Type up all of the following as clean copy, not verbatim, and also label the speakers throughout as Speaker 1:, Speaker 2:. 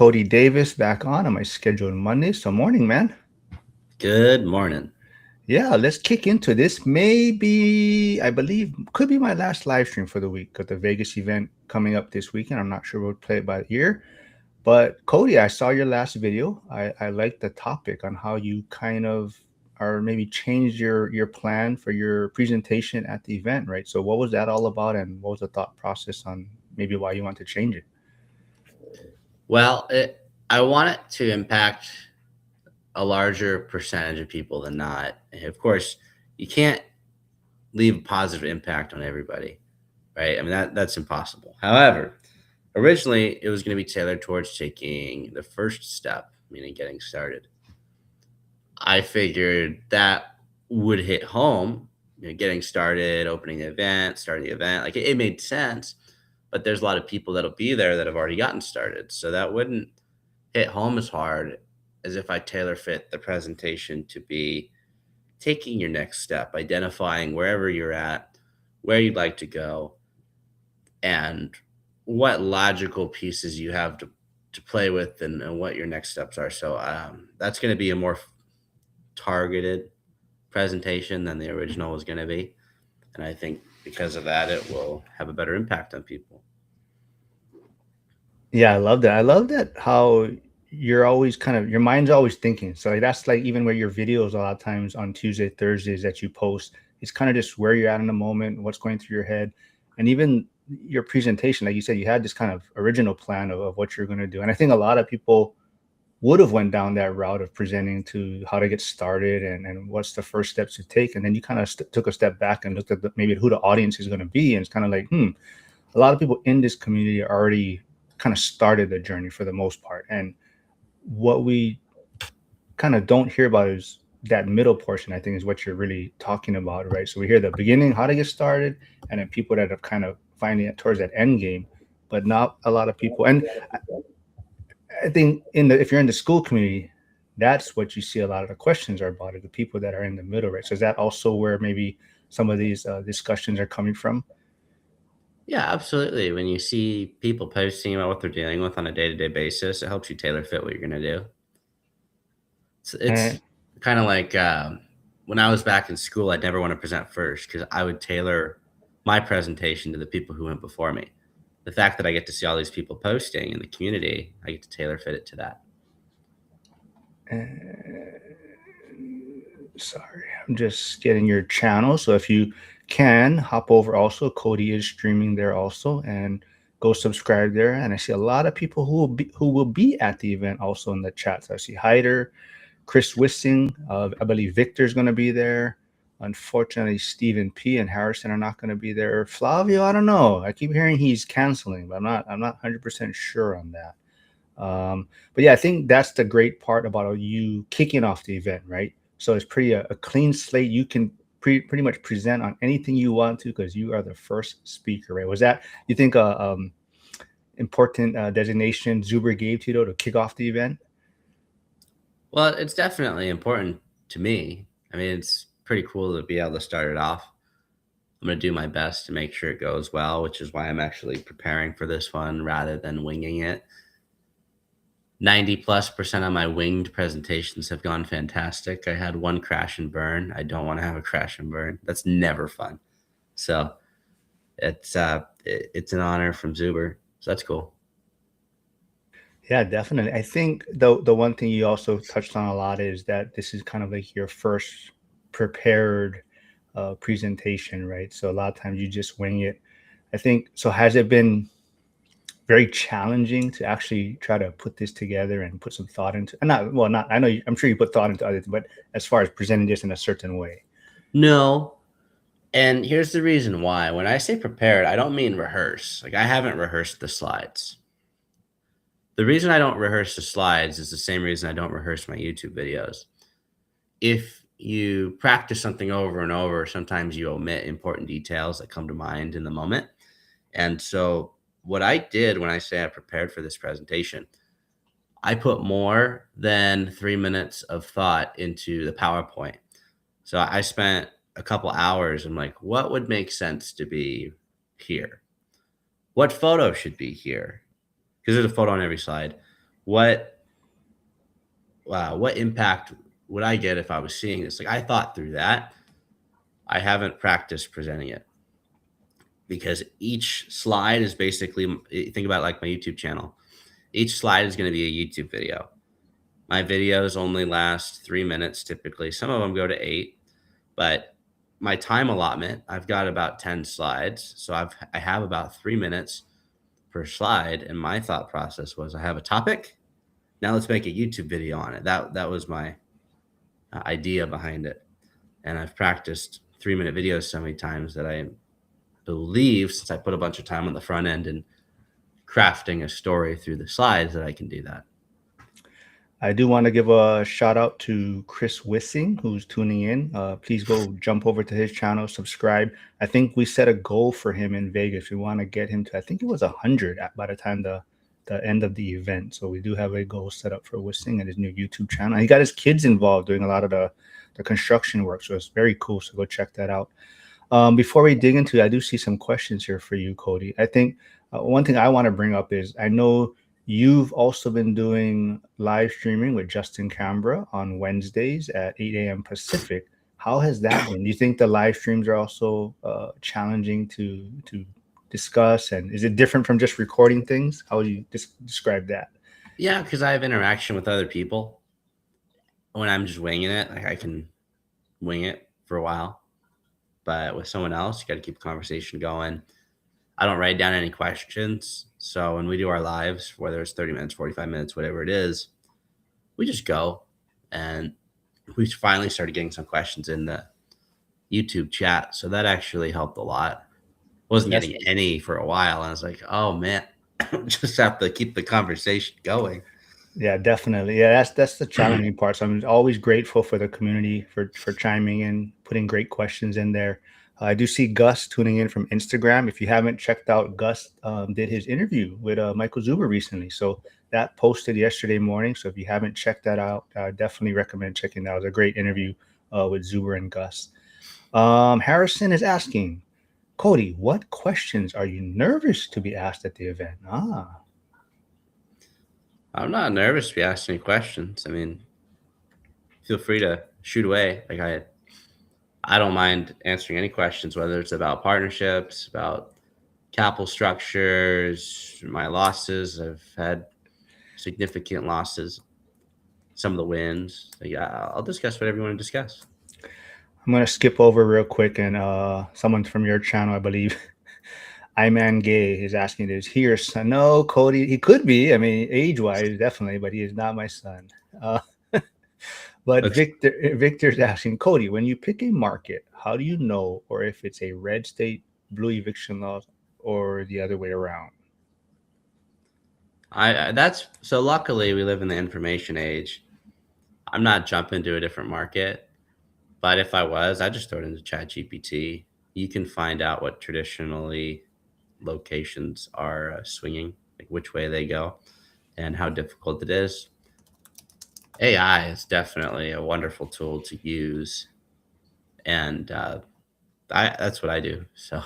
Speaker 1: Cody Davis back on my scheduled Monday. So morning, man.
Speaker 2: Good morning.
Speaker 1: Yeah, let's kick into this. Maybe I believe could be my last live stream for the week. Got the Vegas event coming up this weekend. I'm not sure we'll play it by ear. But Cody, I saw your last video. I like the topic on how you kind of or maybe changed your plan for your presentation at the event, right? So what was that all about and what was the thought process on maybe why you want to change it?
Speaker 2: I want it to impact a larger percentage of people than not. Of course, you can't leave a positive impact on everybody, right? I mean that's impossible. However, originally it was going to be tailored towards taking the first step, meaning getting started. I figured that would hit home, getting started, opening the event, starting the event. Like it made sense, but there's a lot of people that'll be there that have already gotten started. So that wouldn't hit home as hard as if I tailor fit the presentation to be taking your next step, identifying wherever you're at, where you'd like to go, and what logical pieces you have to play with and what your next steps are. So that's going to be a more targeted presentation than the original was going to be. And I think because of that, it will have a better impact on people.
Speaker 1: Yeah, I love that. I love that how you're always kind of your mind's always thinking. So like, that's like even where your videos a lot of times on Tuesday, Thursdays that you post, it's kind of just where you're at in the moment, what's going through your head. And even your presentation, like you said, you had this kind of original plan of what you're going to do. And I think a lot of people would have went down that route of presenting to how to get started and what's the first steps to take. And then you kind of took a step back and looked at maybe who the audience is going to be. And it's kind of like, a lot of people in this community already kind of started the journey for the most part. And what we kind of don't hear about is that middle portion, I think, is what you're really talking about, right? So we hear the beginning, how to get started, and then people that have kind of finding it towards that end game, but not a lot of people. And I think if you're in the school community, that's what you see a lot of the questions are about, are the people that are in the middle, right? So is that also where maybe some of these discussions are coming from?
Speaker 2: Yeah, absolutely. When you see people posting about what they're dealing with on a day to day basis, it helps you tailor fit what you're going to do. It's
Speaker 1: And
Speaker 2: kind of like when I was back in school, I'd never want to present first because I would tailor my presentation to the people who went before me. The fact that I get to see all these people posting in the community, I get to tailor fit it to that.
Speaker 1: uh, sorry, I'm just getting your channel. So if you can hop over also, Cody is streaming there also, and go subscribe there. And I see a lot of people who will be at the event also in the chat. So I see Hyder, Chris Wissing, I believe Victor's going to be there. Unfortunately, Stephen P and Harrison are not going to be there. Flavio, I don't know. I keep hearing he's canceling, but I'm not 100% sure on that. But yeah, I think that's the great part about you kicking off the event, right? So it's pretty a clean slate. You can pretty much present on anything you want to because you are the first speaker, right? Was that you think a important designation Zuber gave to you though to kick off the event?
Speaker 2: Well, it's definitely important to me. I mean, it's pretty cool to be able to start it off. I'm going to do my best to make sure it goes well, which is why I'm actually preparing for this one rather than winging it. 90+% of my winged presentations have gone fantastic. I had one crash and burn. I don't want to have a crash and burn. That's never fun. So it's an honor from Zuber. So that's cool.
Speaker 1: Yeah, definitely. I think the one thing you also touched on a lot is that this is kind of like your first prepared presentation, right? So a lot of times you just wing it. I think so. Has it been very challenging to actually try to put this together and put some thought into? And not well, not I know I'm sure you put thought into others, but as far as presenting this in a certain way.
Speaker 2: No. And here's the reason why. When I say prepared, I don't mean rehearse. Like I haven't rehearsed the slides. The reason I don't rehearse the slides is the same reason I don't rehearse my YouTube videos. If you practice something over and over, sometimes you omit important details that come to mind in the moment. And so, what I did when I say I prepared for this presentation, I put more than 3 minutes of thought into the PowerPoint. So, I spent a couple hours. I'm like, what would make sense to be here? What photo should be here? Because there's a photo on every slide. what what impact would I get if I was seeing this? Like I thought through that. I haven't practiced presenting it because each slide is basically, think about it like my YouTube channel. Each slide is going to be a YouTube video. My videos only last 3 minutes typically. Some of them go to 8, but my time allotment, I've got about 10 slides. So I have about 3 minutes per slide. And my thought process was I have a topic. Now let's make a YouTube video on it. That was my idea behind it. And I've practiced 3 minute videos so many times that I believe, since I put a bunch of time on the front end and crafting a story through the slides, that I can do that.
Speaker 1: I do want to give a shout out to Chris Wissing, who's tuning in. Please go jump over to his channel, subscribe. I think we set a goal for him in Vegas. We want to get him to, I think it was 100 by the time the end of the event. So we do have a goal set up for Wissing and his new YouTube channel. And he got his kids involved doing a lot of the construction work. So it's very cool. So go check that out. Before we dig into it, I do see some questions here for you, Cody. I think one thing I want to bring up is I know you've also been doing live streaming with Justin Cambra on Wednesdays at 8 a.m. Pacific. How has that been? Do you think the live streams are also challenging to discuss? And is it different from just recording things? How would you describe that?
Speaker 2: Yeah, because I have interaction with other people. When I'm just winging it, like I can wing it for a while. But with someone else, you got to keep the conversation going. I don't write down any questions. So when we do our lives, whether it's 30 minutes, 45 minutes, whatever it is, we just go. And we finally started getting some questions in the YouTube chat. So that actually helped a lot. Wasn't
Speaker 1: That's
Speaker 2: getting any for a while. And I was like, oh man, just have to keep the conversation going.
Speaker 1: Yeah, definitely. Yeah, that's the challenging part. So I'm always grateful for the community for chiming in, putting great questions in there. I do see Gus tuning in from Instagram. If you haven't checked out, Gus did his interview with Michael Zuber recently. So that posted yesterday morning. So if you haven't checked that out, I definitely recommend checking that out. It was a great interview with Zuber and Gus. Harrison is asking, Cody, what questions are you nervous to be asked at the event?
Speaker 2: I'm not nervous to be asking any questions. I mean, feel free to shoot away. Like I don't mind answering any questions, whether it's about partnerships, about capital structures, my losses. I've had significant losses, some of the wins. Like, I'll discuss whatever you want to discuss.
Speaker 1: I'm gonna skip over real quick, and someone from your channel, I believe, Iman Gay, is asking, "Is he your son?" No, Cody. He could be. I mean, age-wise, definitely, but he is not my son. But
Speaker 2: Let's,
Speaker 1: Victor's asking, Cody, when you pick a market, how do you know, or if it's a red state, blue eviction laws, or the other way around?
Speaker 2: that's so. Luckily, we live in the information age. I'm not jumping to a different market, but if I was, I'd just throw it into Chat GPT. You can find out what traditionally locations are swinging, like which way they go, and how difficult it is. AI is definitely a wonderful tool to use, and that's what I do. So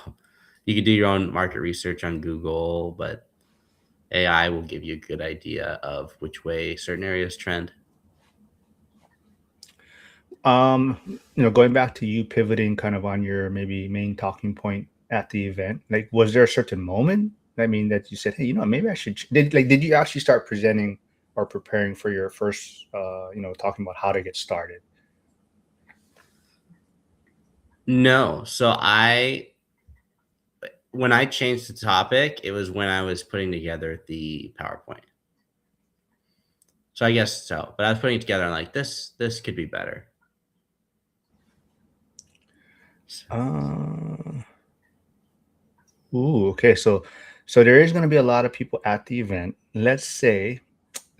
Speaker 2: you can do your own market research on Google, but AI will give you a good idea of which way certain areas trend.
Speaker 1: Going back to you pivoting kind of on your maybe main talking point at the event, like, was there a certain moment? I mean, that you said, hey, maybe I should. Did you actually start presenting or preparing for your first, talking about how to get started?
Speaker 2: No, so when I changed the topic, it was when I was putting together the PowerPoint. So I guess so, but I was putting it together and like this could be better.
Speaker 1: Uh, okay. So there is going to be a lot of people at the event. Let's say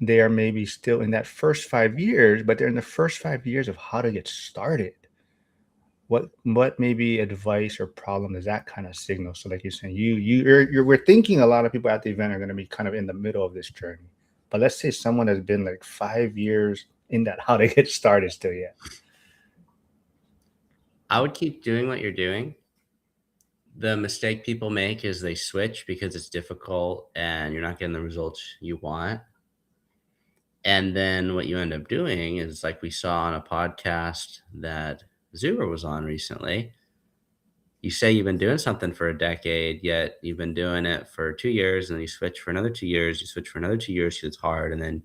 Speaker 1: they are maybe still in that first 5 years, but they're in the first 5 years of how to get started. What maybe advice or problem does that kind of signal? So like you're saying, we're thinking a lot of people at the event are going to be kind of in the middle of this journey. But let's say someone has been like 5 years in that how to get started still yet.
Speaker 2: I would keep doing what you're doing. The mistake people make is they switch because it's difficult and you're not getting the results you want. And then what you end up doing is, like we saw on a podcast that Zuber was on recently, you say you've been doing something for a decade, yet you've been doing it for 2 years, and then you switch for another 2 years, you switch for another 2 years because it's hard, and then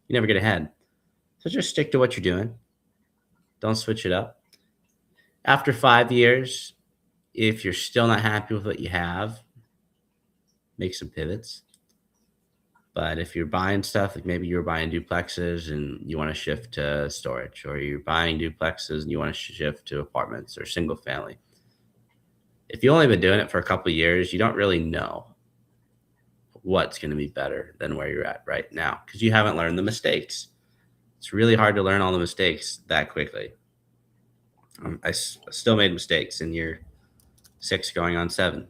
Speaker 2: you never get ahead. So just stick to what you're doing. Don't switch it up. After 5 years, if you're still not happy with what you have, make some pivots. But if you're buying stuff, like maybe you're buying duplexes and you want to shift to storage, or you're buying duplexes and you want to shift to apartments or single family. If you've only been doing it for a couple of years, you don't really know what's going to be better than where you're at right now because you haven't learned the mistakes. It's really hard to learn all the mistakes that quickly. I still made mistakes in year 6 going on 7.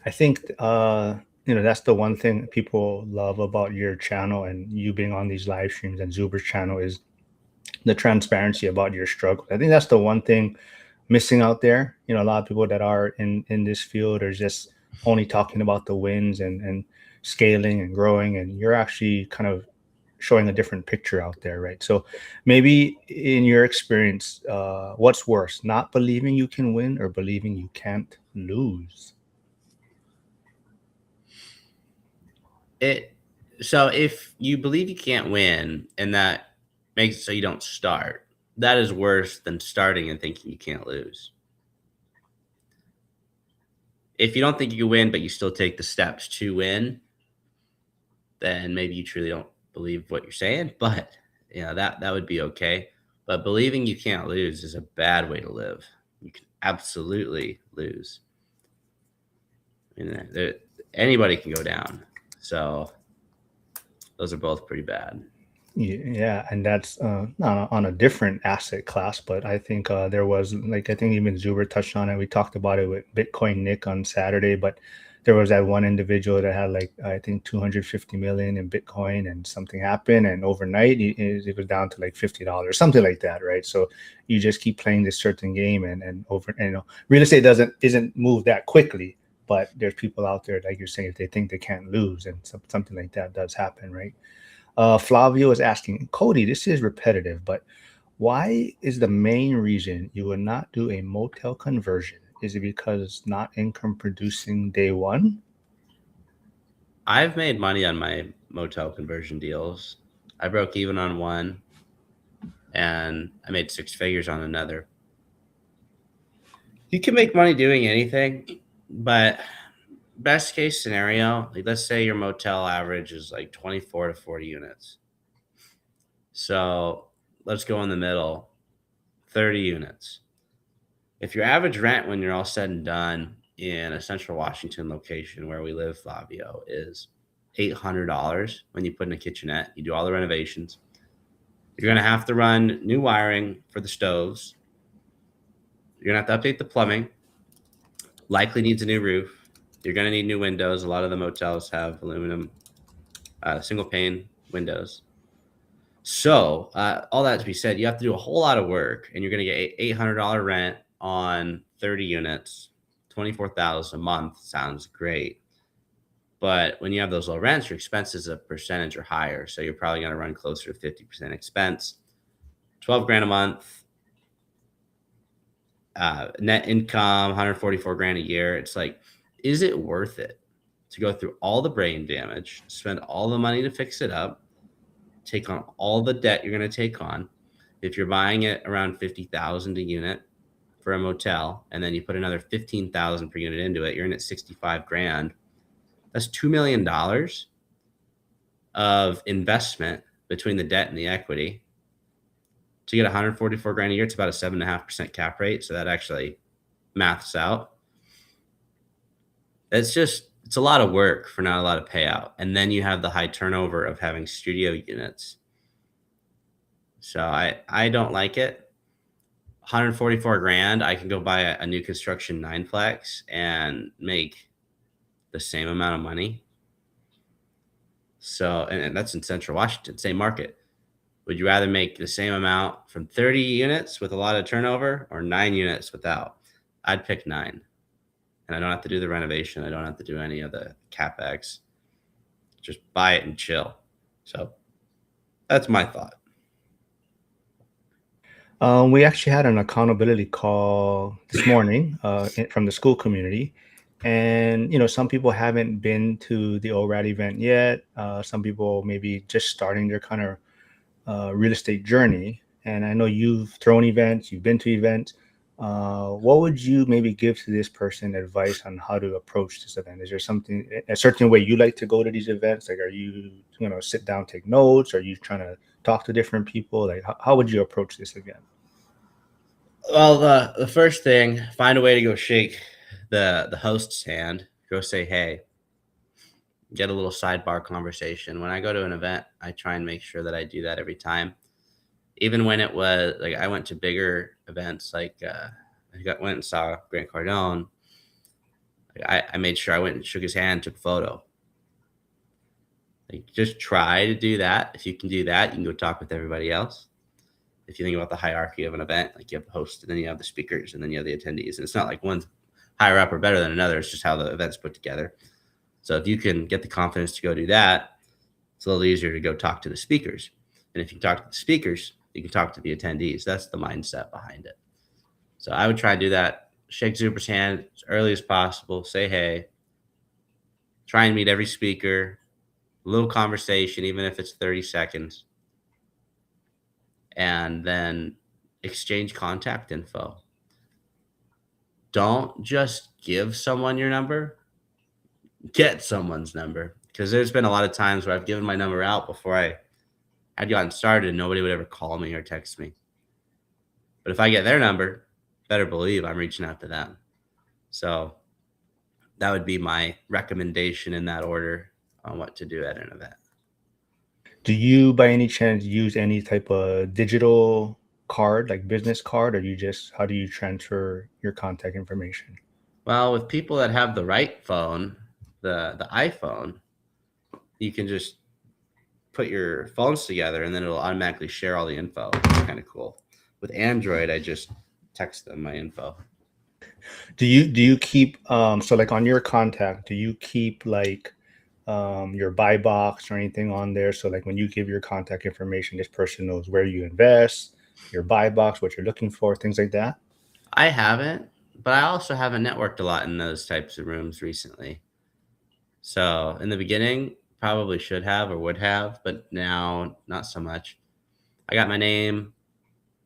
Speaker 1: I think that's the one thing people love about your channel and you being on these live streams and Zuber's channel is the transparency about your struggle. I think that's the one thing missing out there. A lot of people that are in this field are just only talking about the wins and scaling and growing, and you're actually kind of showing a different picture out there, right? So maybe in your experience, what's worse, not believing you can win or believing you can't lose?
Speaker 2: So if you believe you can't win and that makes it so you don't start, that is worse than starting and thinking you can't lose. If you don't think you can win, but you still take the steps to win, then maybe you truly don't believe what you're saying, but that would be okay. But believing you can't lose is a bad way to live. You can absolutely lose. Anybody can go down. So those are both pretty bad.
Speaker 1: Yeah, and that's on a different asset class, but I think there was, like, I think even Zuber touched on it. We talked about it with Bitcoin Nick on Saturday, but there was that one individual that had, like, I think 250 million in Bitcoin, and something happened, and overnight it was down to like $50, something like that, right? So you just keep playing this certain game, and over, real estate isn't moved that quickly, but there's people out there, like you're saying, if they think they can't lose, and something like that does happen, right? Flavio is asking, Cody, this is repetitive, but why is the main reason you would not do a motel conversion? Is it because it's not income producing day one?
Speaker 2: I've made money on my motel conversion deals. I broke even on one and I made 6 figures on another. You can make money doing anything, but best case scenario, like let's say your motel average is like 24 to 40 units. So let's go in the middle, 30 units. If your average rent when you're all said and done in a central Washington location where we live, Flavio, is $800 when you put in a kitchenette, you do all the renovations. You're going to have to run new wiring for the stoves. You're going to have to update the plumbing. Likely needs a new roof. You're going to need new windows. A lot of the motels have aluminum single pane windows. So all that to be said, you have to do a whole lot of work, and you're going to get $800 rent on 30 units, $24,000 a month. Sounds great. But when you have those low rents, your expenses a percentage are higher. So you're probably going to run closer to 50% expense. 12 grand a month, net income, 144 grand a year. It's like, is it worth it to go through all the brain damage, spend all the money to fix it up, take on all the debt you're going to take on? If you're buying it around 50,000 a unit for a motel, and then you put another 15,000 per unit into it, you're in at 65 grand. That's $2 million of investment between the debt and the equity to get 144 grand a year. It's about a 7.5% cap rate. So that actually maths out. It's a lot of work for not a lot of payout. And then you have the high turnover of having studio units. So I don't like it. 144 grand, I can go buy a new construction 9-plex and make the same amount of money. So, and that's in Central Washington, same market. Would you rather make the same amount from 30 units with a lot of turnover or 9 units without? I'd pick 9. And I don't have to do the renovation. I don't have to do any of the CapEx. just buy it and chill. So that's my thought.
Speaker 1: We actually had an accountability call this morning from the school community. And, some people haven't been to the ORAD event yet. Some people maybe just starting their kind of real estate journey. And I know you've thrown events, you've been to events. What would you maybe give to this person advice on how to approach this event? Is there something, a certain way you like to go to these events? Like, are you, sit down, take notes? Are you trying to talk to different people? Like, how would you approach this event?
Speaker 2: Well, the first thing, find a way to go shake the host's hand. Go say hey. Get a little sidebar conversation. When I go to an event, I try and make sure that I do that every time. Even when it was like I went to bigger events, like went and saw Grant Cardone. I made sure I went and shook his hand, took a photo. Like, just try to do that. If you can do that, you can go talk with everybody else. If you think about the hierarchy of an event, like you have the host, and then you have the speakers, and then you have the attendees. And it's not like one's higher up or better than another. It's just how the event's put together. So if you can get the confidence to go do that, it's a little easier to go talk to the speakers. And if you talk to the speakers, you can talk to the attendees. That's the mindset behind it. So I would try and do that. Shake Zuper's hand as early as possible. Say hey. Try and meet every speaker. A little conversation, even if it's 30 seconds. And then exchange contact info. Don't just give someone your number. Get someone's number. Because there's been a lot of times where I've given my number out before I had gotten started and nobody would ever call me or text me. But if I get their number, better believe I'm reaching out to them. So that would be my recommendation in that order on what to do at an event.
Speaker 1: Do you, by any chance, use any type of digital card, like business card, or how do you transfer your contact information?
Speaker 2: Well, with people that have the right phone, the iPhone, you can just put your phones together and then it'll automatically share all the info. It's kind of cool. With Android, I just text them my info.
Speaker 1: Do you keep so like on your contact, do you keep like your buy box or anything on there? So like when you give your contact information, this person knows where you invest, your buy box, what you're looking for, things like that.
Speaker 2: I haven't, but I also haven't networked a lot in those types of rooms recently. So in the beginning, probably should have or would have, but now not so much. I got my name.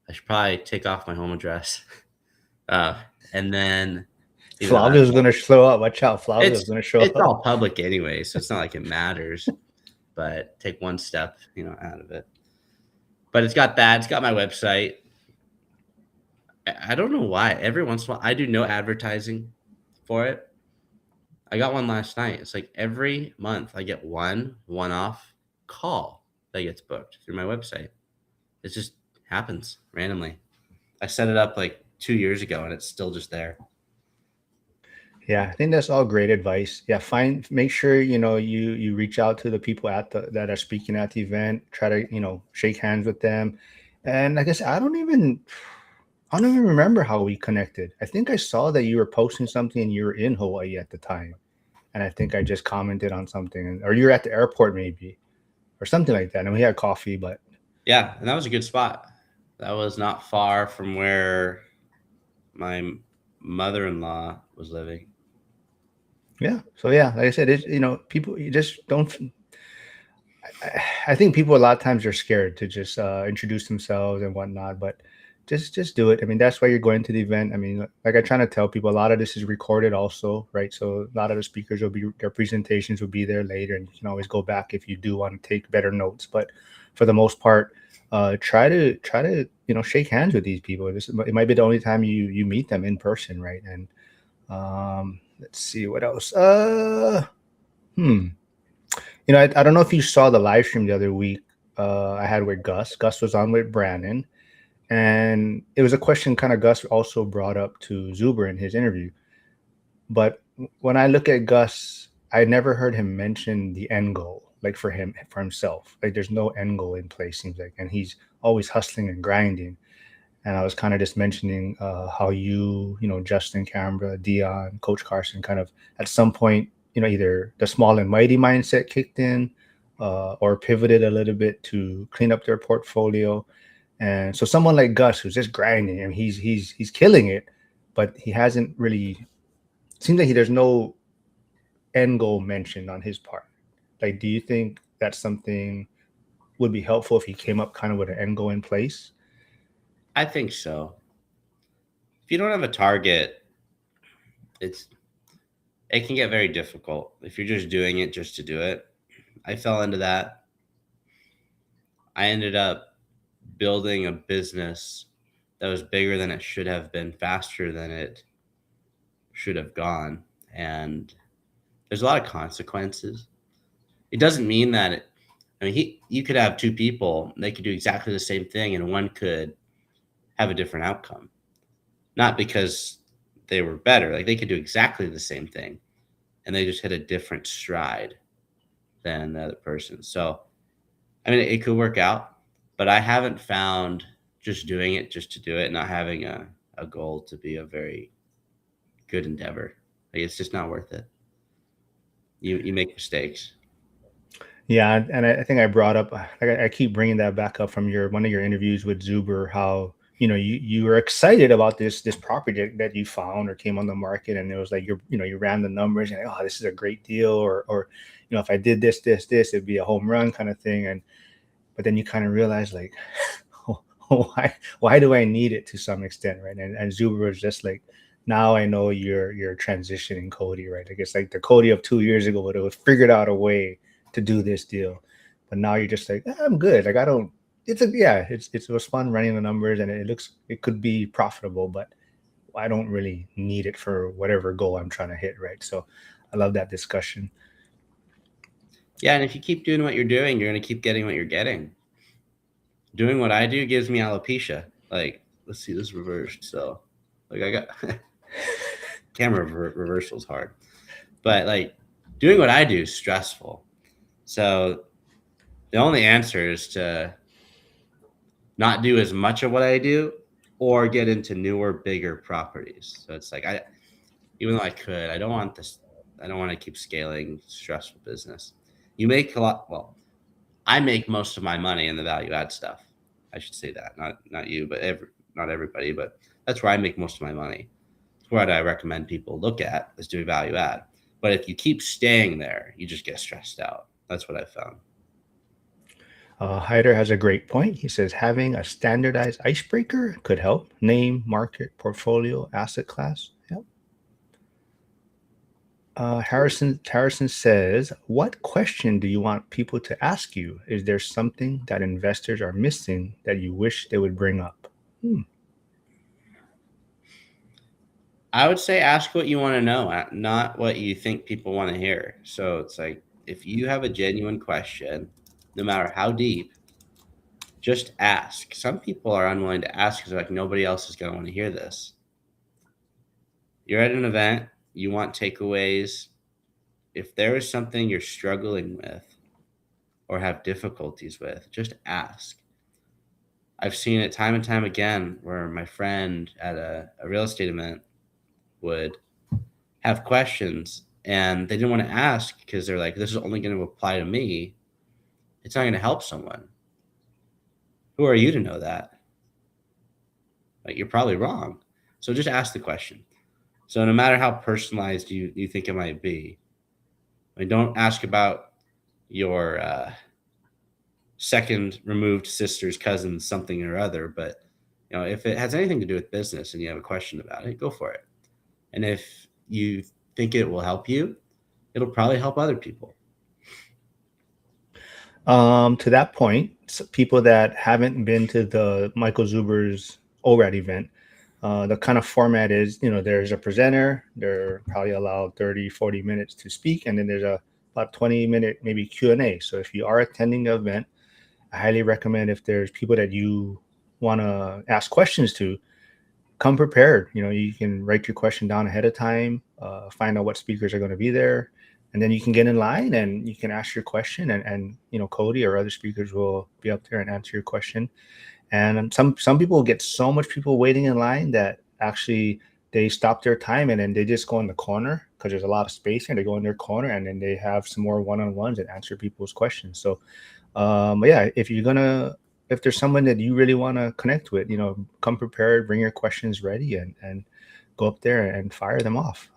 Speaker 2: I should probably take off my home address. And then
Speaker 1: Flavio's going to show up. Watch out. Flavio's going to show
Speaker 2: it's
Speaker 1: up.
Speaker 2: all public anyway, so it's not like it matters. But take one step, out of it. But it's got that. It's got my website. I don't know why. Every once in a while, I do no advertising for it. I got one last night. It's like every month I get one-off call that gets booked through my website. It just happens randomly. I set it up like 2 years ago and it's still just there.
Speaker 1: Yeah, I think that's all great advice. Yeah, make sure you reach out to the people that are speaking at the event. Try to shake hands with them. And I guess I don't even remember how we connected. I think I saw that you were posting something and you were in Hawaii at the time, and I think I just commented on something, or you were at the airport maybe, or something like that. And we had coffee, but
Speaker 2: yeah, and that was a good spot. That was not far from where my mother-in-law was living.
Speaker 1: Yeah. So yeah, like I said, people, you just don't. I think people a lot of times are scared to just introduce themselves and whatnot, but just do it. I mean, that's why you're going to the event. I mean, like I try to tell people, a lot of this is recorded also, right? So a lot of the speakers their presentations will be there later, and you can always go back if you do want to take better notes. But for the most part, try to shake hands with these people. It might be the only time you meet them in person, right? And let's see what else. I don't know if you saw the live stream the other week I had with Gus. Gus was on with Brandon. And it was a question kind of Gus also brought up to Zuber in his interview. But when I look at Gus, I never heard him mention the end goal, like for himself. Like there's no end goal in place, seems like. And he's always hustling and grinding. And I was kind of just mentioning how Justin Cambra, Dion, Coach Carson kind of at some point either the small and mighty mindset kicked in, or pivoted a little bit to clean up their portfolio. And so someone like Gus, who's just grinding, and he's killing it, but he hasn't really, seems like there's no end goal mentioned on his part. Like, do you think that's something would be helpful if he came up kind of with an end goal in place?
Speaker 2: I think so. If you don't have a target, it's it can get very difficult if you're just doing it just to do it. I fell into that. I ended up building a business that was bigger than it should have been, faster than it should have gone. And there's a lot of consequences. It doesn't mean that you could have two people, they could do exactly the same thing, and one could have a different outcome. Not because they were better, like they could do exactly the same thing, and they just hit a different stride than the other person. So, I mean, it could work out, but I haven't found just doing it just to do it, not having a goal, to be a very good endeavor. Like, it's just not worth it. You make mistakes.
Speaker 1: Yeah, and I think I brought up, I keep bringing that back up from one of your interviews with Zuber, how you were excited about this property that you found or came on the market, and it was like you ran the numbers and like, oh, this is a great deal, or if I did this, it'd be a home run kind of thing, but then you kind of realize like, why do I need it to some extent, right? And Zuber was just like, now I know you're transitioning Cody, right? Like it's like the Cody of 2 years ago would have figured out a way to do this deal, but now you're just like, I'm good. Like I don't. It was fun running the numbers, and it could be profitable, but I don't really need it for whatever goal I'm trying to hit, right? So I love that discussion.
Speaker 2: Yeah, and if you keep doing what you're doing, you're going to keep getting what you're getting. Doing what I do gives me alopecia. Like, let's see, this reversed. So, like, I got camera reversal is hard, but like, doing what I do is stressful. So, the only answer is to not do as much of what I do, or get into newer, bigger properties. So it's like even though I could, I don't want this. I don't want to keep scaling stressful business. You make a lot. Well, I make most of my money in the value add stuff. I should say that, not you, but not everybody, but that's where I make most of my money. It's what I recommend people look at, is doing value add. But if you keep staying there, you just get stressed out. That's what I found.
Speaker 1: Hyder has a great point. He says having a standardized icebreaker could help. Name, market, portfolio, asset class. Yep. Harrison says, what question do you want people to ask you? Is there something that investors are missing that you wish they would bring up?
Speaker 2: I would say ask what you want to know, not what you think people want to hear. So it's like, if you have a genuine question, no matter how deep, just ask. Some people are unwilling to ask because they're like, nobody else is going to want to hear this. You're at an event, you want takeaways. If there is something you're struggling with or have difficulties with, just ask. I've seen it time and time again where my friend at a real estate event would have questions and they didn't want to ask because they're like, this is only going to apply to me. It's not going to help someone. Who are you to know that? Like, you're probably wrong. So just ask the question. So no matter how personalized you think it might be, I mean, don't ask about your second removed sister's cousin something or other, but if it has anything to do with business and you have a question about it, go for it. And if you think it will help you, it'll probably help other people.
Speaker 1: To that point, people that haven't been to the Michael Zuber's ORAD event, the kind of format is, there's a presenter, they're probably allowed 30, 40 minutes to speak, and then there's about 20-minute maybe Q&A. So if you are attending the event, I highly recommend, if there's people that you want to ask questions to, come prepared. You can write your question down ahead of time, find out what speakers are going to be there, and then you can get in line and you can ask your question, and Cody or other speakers will be up there and answer your question. And some people get so much people waiting in line that actually they stop their time and then they just go in the corner because there's a lot of space and they go in their corner and then they have some more one-on-ones and answer people's questions. So yeah, if there's someone that you really want to connect with, come prepared, bring your questions ready, and go up there and fire them off.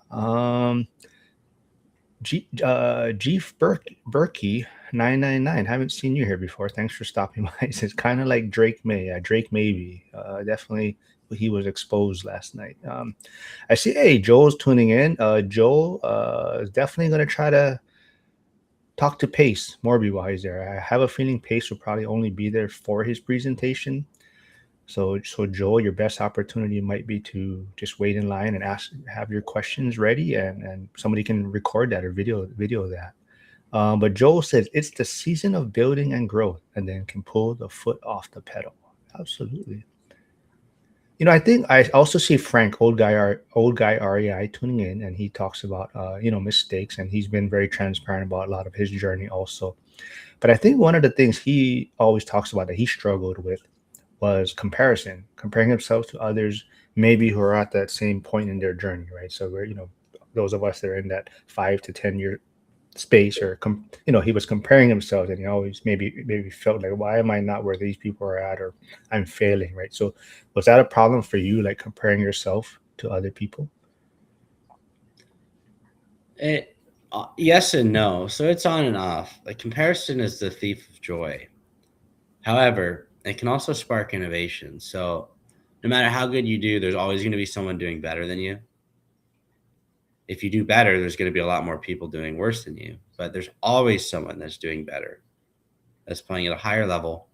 Speaker 1: Berkey 999. Haven't seen you here before. Thanks for stopping by. It's kind of like Drake May. Yeah, Drake maybe. Definitely he was exposed last night. I see. Hey, Joel's tuning in. Joel is definitely going to try to talk to Pace Morby while he's there. I have a feeling Pace will probably only be there for his presentation. So Joel, your best opportunity might be to just wait in line and have your questions ready, and somebody can record that or video that. But Joel says it's the season of building and growth, and then can pull the foot off the pedal. Absolutely. I think I also see Frank, old guy REI, tuning in, and he talks about mistakes, and he's been very transparent about a lot of his journey also. But I think one of the things he always talks about that he struggled with was comparing himself to others, maybe who are at that same point in their journey, right? So we're, those of us that are in that 5 to 10 year space, or he was comparing himself, and he always maybe felt like, why am I not where these people are at, or I'm failing, right? So was that a problem for you, like comparing yourself to other people?
Speaker 2: Yes and no. So it's on and off. Like, comparison is the thief of joy. However, it can also spark innovation. So no matter how good you do, there's always going to be someone doing better than you. If you do better, there's going to be a lot more people doing worse than you. But there's always someone that's doing better, that's playing at a higher level.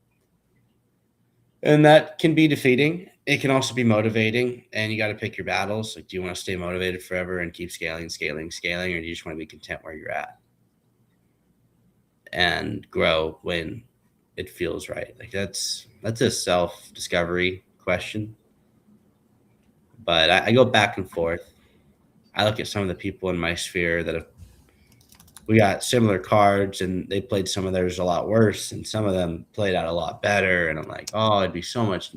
Speaker 2: And that can be defeating. It can also be motivating. And you got to pick your battles. Like, do you want to stay motivated forever and keep scaling, or do you just want to be content where you're at and grow when it feels right? Like, that's a self-discovery question. But I go back and forth. I look at some of the people in my sphere that we got similar cards, and they played some of theirs a lot worse, and some of them played out a lot better. And I'm like, oh, it'd be so much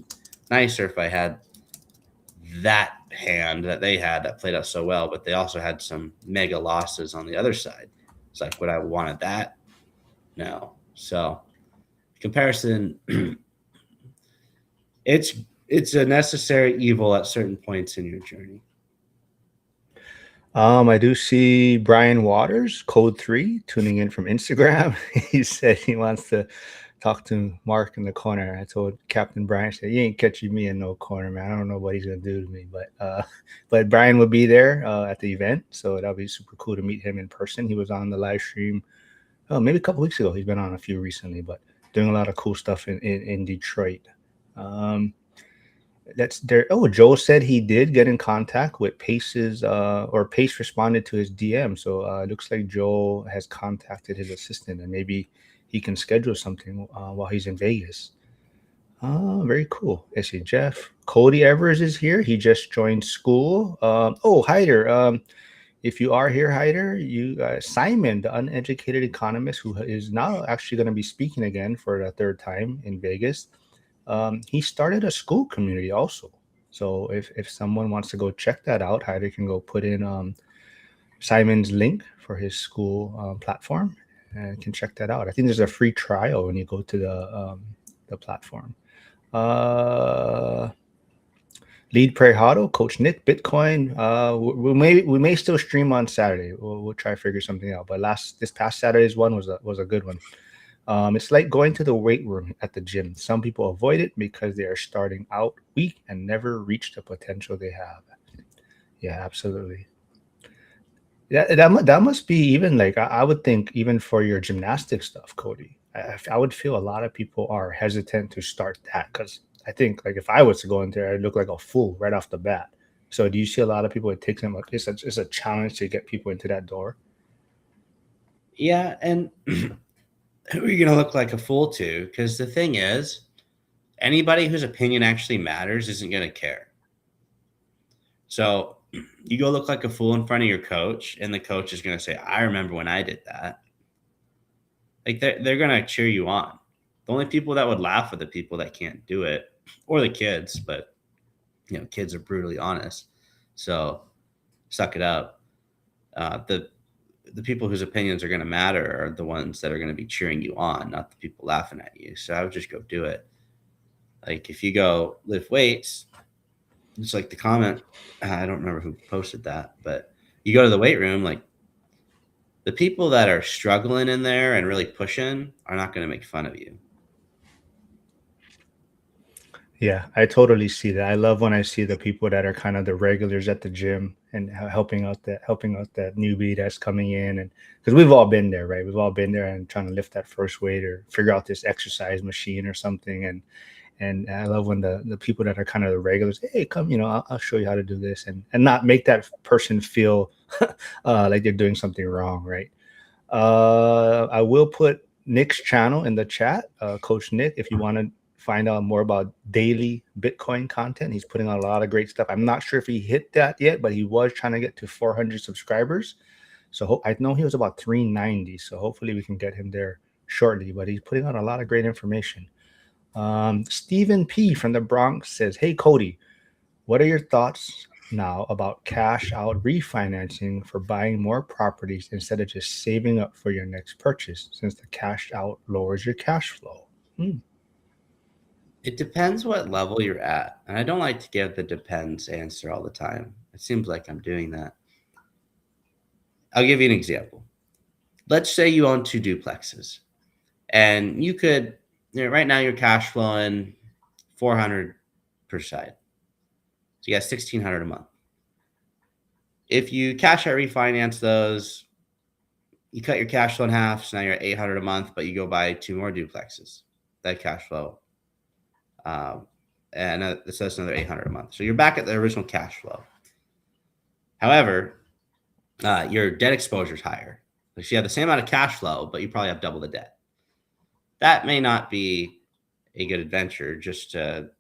Speaker 2: nicer if I had that hand that they had that played out so well, but they also had some mega losses on the other side. It's like, would I wanted that? No. So comparison, it's a necessary evil at certain points in your journey.
Speaker 1: I do see Brian Waters, Code 3, tuning in from Instagram. He said he wants to talk to Mark in the corner. I told Captain Brian, I said, you ain't catching me in no corner, man. I don't know what he's gonna do to me, but Brian will be there at the event, so that'll be super cool to meet him in person. He was on the live stream, maybe a couple weeks ago. He's been on a few recently, but doing a lot of cool stuff in Detroit. That's there. Oh, Joe said he did get in contact with Pace's, or Pace responded to his DM. So it looks like Joe has contacted his assistant, and maybe he can schedule something while he's in Vegas. Very cool. I see Jeff. Cody Evers is here. He just joined school. Oh, Hyder. If you are here, Hyder, Simon, the uneducated economist, who is now actually going to be speaking again for the third time in Vegas. He started a school community also. So if someone wants to go check that out, Hyder can go put in Simon's link for his school platform and can check that out. I think there's a free trial when you go to the platform. Lead Prejado, Coach Nick, Bitcoin. We may still stream on Saturday. We'll try to figure something out. But this past Saturday's one was a good one. It's like going to the weight room at the gym. Some people avoid it because they are starting out weak and never reach the potential they have. Yeah, absolutely. That must be even like, I would think, even for your gymnastic stuff, Cody. I would feel a lot of people are hesitant to start that, because I think, like, if I was to go in there, I'd look like a fool right off the bat. So do you see a lot of people, it takes them, it's a challenge to get people into that door?
Speaker 2: Yeah, and who are you going to look like a fool to? Because the thing is, anybody whose opinion actually matters isn't going to care. So you go look like a fool in front of your coach, and the coach is going to say, I remember when I did that. Like, they're going to cheer you on. The only people that would laugh are the people that can't do it, or the kids. But, kids are brutally honest. So suck it up. The people whose opinions are going to matter are the ones that are going to be cheering you on, not the people laughing at you. So I would just go do it. Like if you go lift weights, it's like the comment, I don't remember who posted that, but you go to the weight room, like the people that are struggling in there and really pushing are not going to make fun of you.
Speaker 1: Yeah, I totally see that. I love when I see the people that are kind of the regulars at the gym and helping out that newbie that's coming in, and because we've all been there, right? We've all been there and trying to lift that first weight or figure out this exercise machine or something, and I love when the people that are kind of the regulars, hey, come, I'll show you how to do this, and not make that person feel like they're doing something wrong, right? I will put Nick's channel in the chat, Coach Nick, if you want to find out more about daily Bitcoin content. He's putting out a lot of great stuff. I'm not sure if he hit that yet, but he was trying to get to 400 subscribers. So I know he was about 390. So hopefully we can get him there shortly. But he's putting out a lot of great information. Stephen P from the Bronx says, "Hey Cody, what are your thoughts now about cash out refinancing for buying more properties instead of just saving up for your next purchase, since the cash out lowers your cash flow?"
Speaker 2: It depends what level you're at. And I don't like to give the depends answer all the time. It seems like I'm doing that. I'll give you an example. Let's say you own 2 duplexes and you could, right now you're cash flowing 400 per side. So you got 1,600 a month. If you cash out refinance those, you cut your cash flow in half. So now you're at 800 a month, but you go buy 2 more duplexes. That cash flow. And so that's another 800 a month. So you're back at the original cash flow. However, your debt exposure is higher. So you have the same amount of cash flow, but you probably have double the debt. That may not be a good adventure just to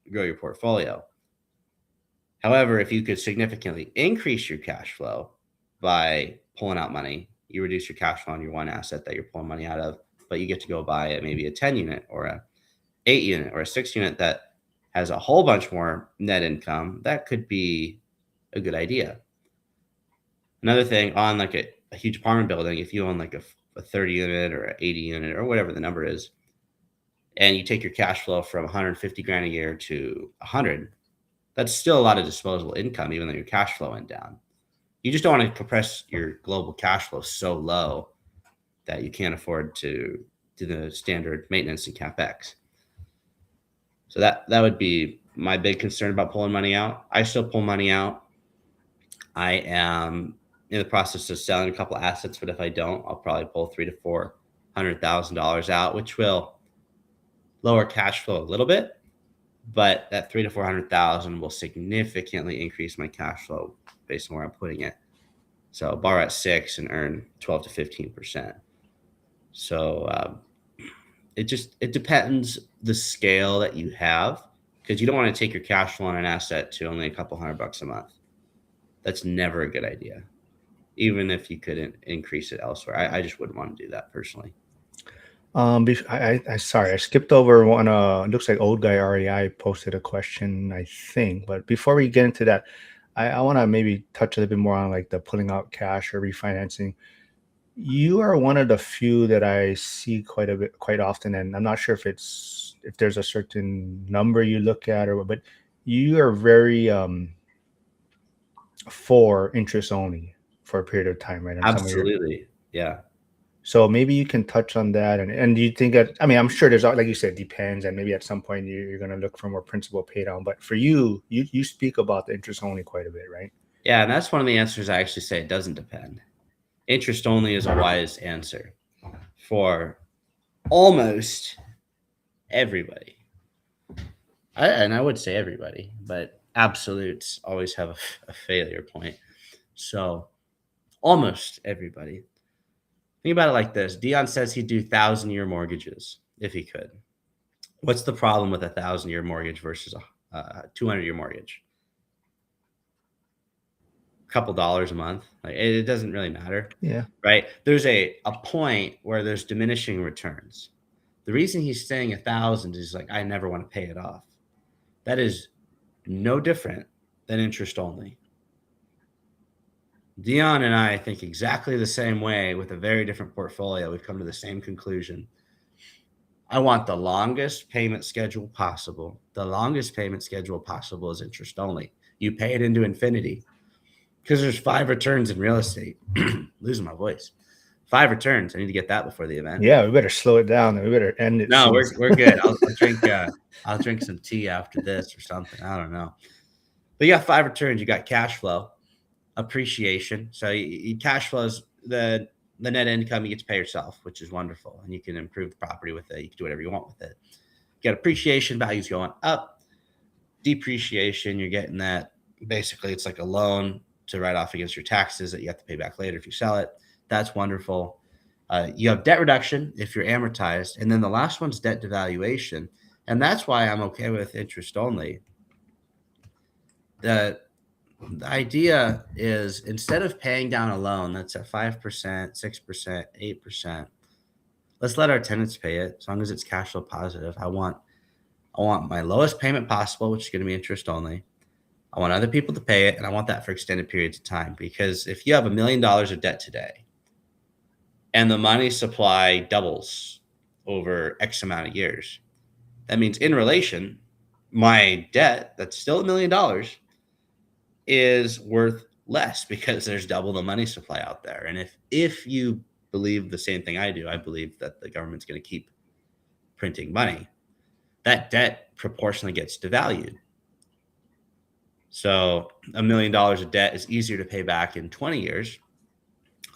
Speaker 2: grow your portfolio. However, if you could significantly increase your cash flow by pulling out money, you reduce your cash flow on your one asset that you're pulling money out of, but you get to go buy maybe a 10 unit or a 8 unit or a 6 unit that has a whole bunch more net income. That could be a good idea. Another thing, on like a huge apartment building, if you own like a 30 unit or an 80 unit or whatever the number is, and you take your cash flow from 150 grand a year to 100, that's still a lot of disposable income, even though your cash flow went down. You just don't want to compress your global cash flow so low that you can't afford to do the standard maintenance and CapEx. So that would be my big concern about pulling money out. I still pull money out. I am in the process of selling a couple assets, but if I don't, I'll probably pull $300,000 to $400,000 out, which will lower cash flow a little bit, but that $300,000 to $400,000 will significantly increase my cash flow based on where I'm putting it. So borrow at 6 and earn 12 to 15%. So it depends the scale that you have, because you don't want to take your cash flow on an asset to only a couple $100 a month. That's never a good idea, even if you couldn't increase it elsewhere. I just wouldn't want to do that personally.
Speaker 1: Sorry, I skipped over one. Looks like old guy REI posted a question, I think. But before we get into that, I want to maybe touch a little bit more on like the pulling out cash or refinancing. You are one of the few that I see quite often, and I'm not sure if there's a certain number you look at or what, but you are very for interest only for a period of time, right? On some of your,
Speaker 2: Absolutely. Yeah.
Speaker 1: so maybe you can touch on that, and do you think that, I mean, I'm sure there's, like you said, depends, and maybe at some point you're going to look for more principal pay down. But for you speak about the interest only quite a bit, right?
Speaker 2: Yeah. And that's one of the answers I actually say it doesn't depend. Interest only is a wise answer for almost everybody. And I would say everybody, but absolutes always have a failure point. So almost everybody. Think about it like this. Dion says he'd do 1,000-year mortgages if he could. What's the problem with a 1,000-year mortgage versus a 200-year mortgage? A couple dollars a month. Like, it doesn't really matter.
Speaker 1: Yeah.
Speaker 2: Right? There's a point where there's diminishing returns. The reason he's saying 1,000 is like, I never want to pay it off. That is no different than interest only. Dion and I think exactly the same way with a very different portfolio. We've come to the same conclusion. I want the longest payment schedule possible. The longest payment schedule possible is interest only. You pay it into infinity because there's 5 returns in real estate. Losing my voice. 5 returns. I need to get that before the event.
Speaker 1: Yeah, we better slow it down. We better end it
Speaker 2: No,
Speaker 1: soon.
Speaker 2: we're good. I'll drink some tea after this or something. I don't know. But you got 5 returns. You got cash flow, appreciation. So you cash flows the net income you get to pay yourself, which is wonderful, and you can improve the property with it. You can do whatever you want with it. You got appreciation, values going up. Depreciation, you're getting that. Basically, it's like a loan to write off against your taxes that you have to pay back later if you sell it. That's wonderful. You have debt reduction if you're amortized, and then the last one's debt devaluation, and that's why I'm okay with interest only. The idea is instead of paying down a loan that's at 5%, 6%, 8%, let's let our tenants pay it as long as it's cash flow positive. I want my lowest payment possible, which is going to be interest only. I want other people to pay it, and I want that for extended periods of time. Because if you have $1 million of debt today and the money supply doubles over X amount of years, that means in relation, my debt that's still $1 million is worth less because there's double the money supply out there. And if you believe the same thing I do, I believe that the government's going to keep printing money. That debt proportionally gets devalued. So $1 million of debt is easier to pay back in 20 years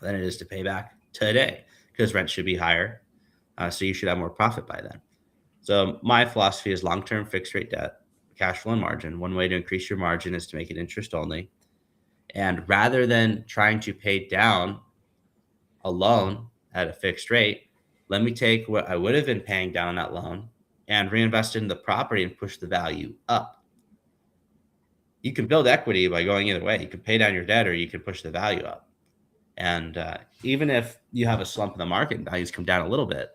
Speaker 2: than it is to pay back today because rent should be higher. So you should have more profit by then. So my philosophy is long-term fixed rate debt, cash flow and margin. One way to increase your margin is to make it interest only. And rather than trying to pay down a loan at a fixed rate, let me take what I would have been paying down on that loan and reinvest it in the property and push the value up. You can build equity by going either way. You can pay down your debt or you can push the value up. And even if you have a slump in the market and values come down a little bit,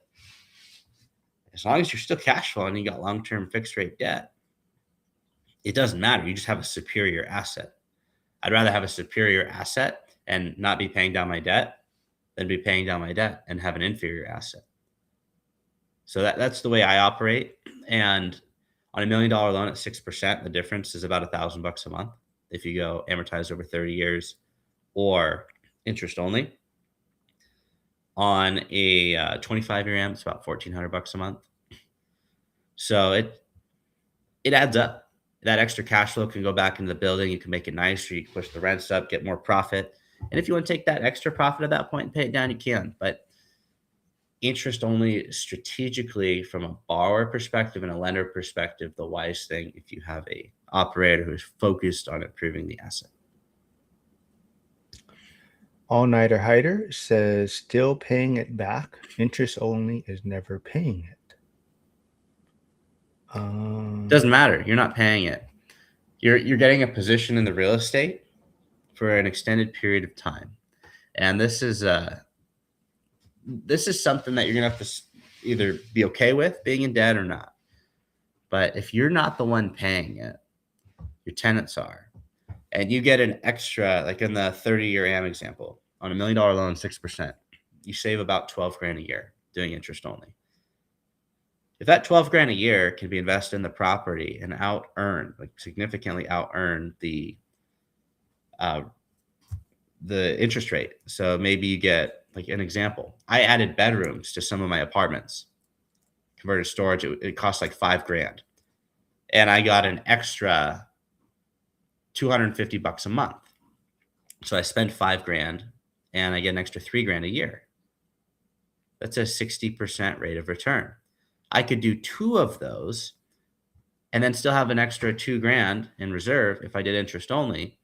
Speaker 2: as long as you're still cash flowing and you got long-term fixed rate debt, it doesn't matter. You just have a superior asset. I'd rather have a superior asset and not be paying down my debt than be paying down my debt and have an inferior asset. So that's the way I operate. And on $1 million loan at 6%, the difference is about $1,000 a month if you go amortized over 30 years or interest only. On a 25-year AM, it's about $1,400 a month. So it adds up. That extra cash flow can go back into the building. You can make it nicer. You can push the rents up, get more profit. And if you want to take that extra profit at that point and pay it down, you can. But interest only strategically from a borrower perspective and a lender perspective, the wise thing if you have a operator who is focused on improving the asset.
Speaker 1: All Nighter Hider says still paying it back. Interest only is never paying it.
Speaker 2: Doesn't matter. You're not paying it. You're getting a position in the real estate for an extended period of time, and this is something that you're gonna have to either be okay with being in debt or not. But if you're not the one paying it, your tenants are, and you get an extra, like in the 30-year AM example, on $1 million loan, 6%, you save about 12 grand a year doing interest only. If that 12 grand a year can be invested in the property and significantly out earn the interest rate. So maybe you get, like an example, I added bedrooms to some of my apartments, converted storage. It cost like 5 grand. And I got an extra $250 a month. So I spend 5 grand and I get an extra 3 grand a year. That's a 60% rate of return. I could do 2 of those and then still have an extra 2 grand in reserve if I did interest only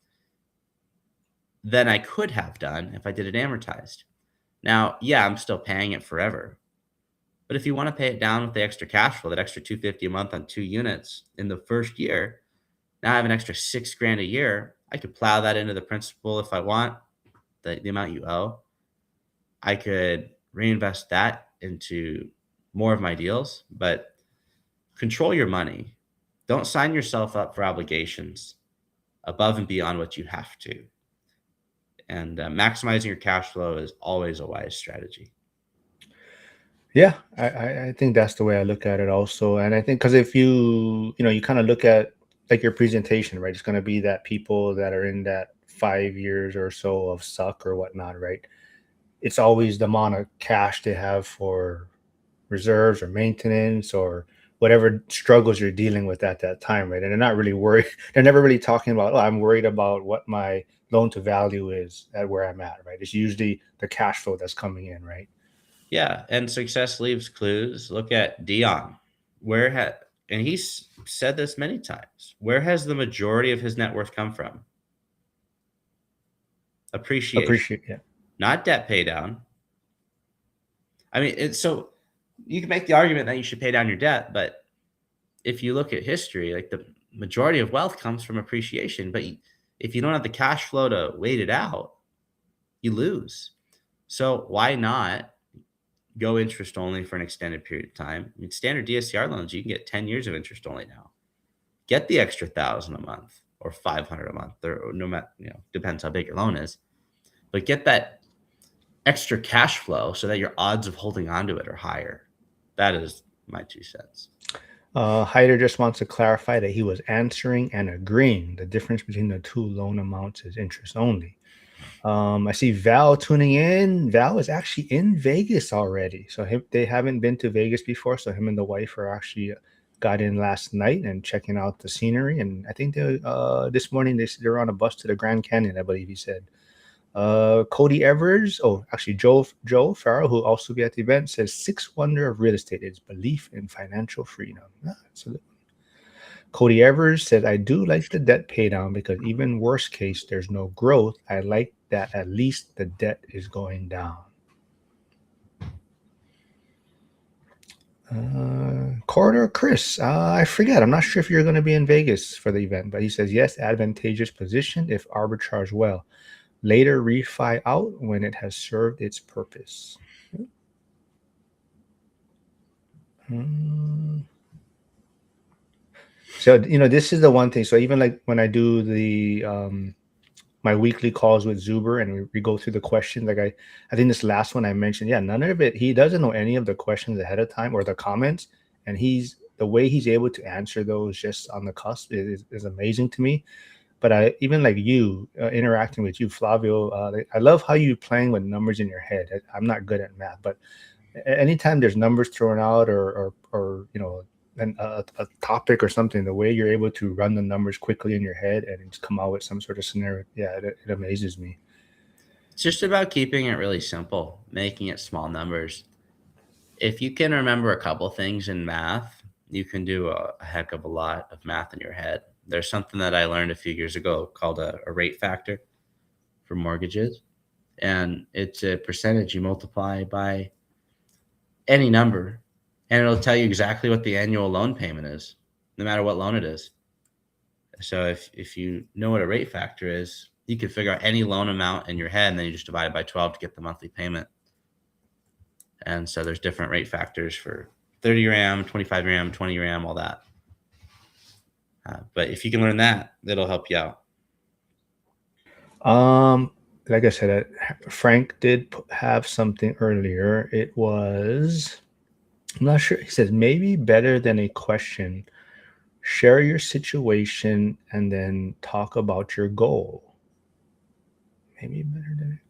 Speaker 2: than I could have done if I did it amortized. Now, yeah, I'm still paying it forever. But if you want to pay it down with the extra cash flow, that extra $250 a month on 2 units in the first year, now I have an extra 6 grand a year. I could plow that into the principal if I want, the amount you owe. I could reinvest that into more of my deals, but control your money. Don't sign yourself up for obligations. above and beyond what you have to. And maximizing your cash flow is always a wise strategy.
Speaker 1: Yeah, I think that's the way I look at it also. And I think because if you kind of look at like your presentation, right? It's going to be that people that are in that 5 years or so of suck or whatnot, right? It's always the amount of cash they have for reserves or maintenance or whatever struggles you're dealing with at that time, right? And they're not really worried. They're never really talking about, oh, I'm worried about what my loan to value is at where I'm at, right? It's usually the cash flow that's coming in, right?
Speaker 2: Yeah, and success leaves clues. Look at Dion. And he's said this many times. Where has the majority of his net worth come from? Appreciation,
Speaker 1: Appreciate, yeah.
Speaker 2: not debt pay down. I mean, so you can make the argument that you should pay down your debt, but if you look at history, like the majority of wealth comes from appreciation. But if you don't have the cash flow to wait it out, you lose. So why not go interest only for an extended period of time? I mean, standard DSCR loans, you can get 10 years of interest only now. Get the extra 1,000 a month or 500 a month, or no matter, depends how big your loan is, but get that extra cash flow so that your odds of holding onto it are higher. That is my 2 cents.
Speaker 1: Hyder just wants to clarify that he was answering and agreeing. The difference between the two loan amounts is interest only. I see Val tuning in. Val is actually in Vegas already. So they haven't been to Vegas before. So him and the wife are actually got in last night and checking out the scenery. And I think this morning they're on a bus to the Grand Canyon, I believe he said. Cody Evers, actually Joe Farrell, who will also be at the event, says sixth wonder of real estate is belief in financial freedom. Absolutely. Cody Evers said, I do like the debt pay down because even worst case, there's no growth. I like that at least the debt is going down. Corridor Chris, I forget. I'm not sure if you're going to be in Vegas for the event, but he says, yes, advantageous position if arbitrage well. Later refi out when it has served its purpose. So, this is the one thing. So even like when I do the my weekly calls with Zuber and we go through the questions, like I think this last one I mentioned, yeah, none of it, he doesn't know any of the questions ahead of time or the comments. And the way he's able to answer those just on the cusp is amazing to me. But I even like you interacting with you, Flavio, I love how you playing with numbers in your head. I'm not good at math, but anytime there's numbers thrown out or a topic or something, the way you're able to run the numbers quickly in your head and just come out with some sort of scenario, yeah, it amazes me.
Speaker 2: It's just about keeping it really simple, making it small numbers. If you can remember a couple things in math, you can do a heck of a lot of math in your head. There's something that I learned a few years ago called a rate factor for mortgages. And it's a percentage you multiply by any number, and it'll tell you exactly what the annual loan payment is, no matter what loan it is. So if you know what a rate factor is, you can figure out any loan amount in your head, and then you just divide it by 12 to get the monthly payment. And so there's different rate factors for 30 gram, 25 gram, 20 gram, all that. But if you can learn that, that'll help you out.
Speaker 1: Like I said, Frank did have something earlier. It was, I'm not sure. He says maybe better than a question. Share your situation and then talk about your goal. Maybe better than a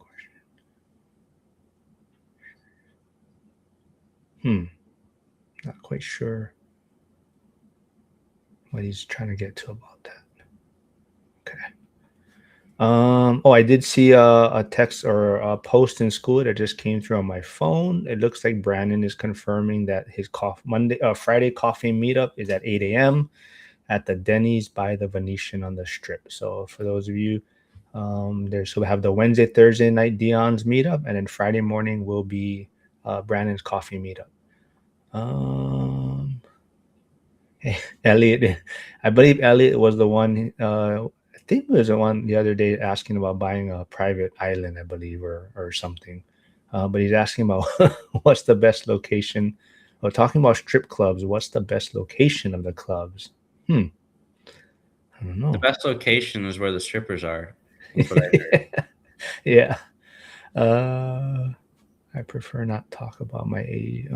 Speaker 1: question. Not quite sure what he's trying to get to about that. Okay. I did see a text or a post in school that just came through on my phone. It looks like Brandon is confirming that his Friday coffee meetup is at 8 a.m. at the Denny's by the Venetian on the Strip. So for those of you, we'll have the Wednesday, Thursday night Dion's meetup, and then Friday morning will be Brandon's coffee meetup. Elliot, I believe Elliot was the one. I think it was the one the other day asking about buying a private island, I believe, or something. But he's asking about what's the best location. Talking about strip clubs, what's the best location of the clubs? I don't
Speaker 2: The
Speaker 1: know.
Speaker 2: best location is where the strippers are. That's what I heard.
Speaker 1: Yeah. I prefer not talk about my age.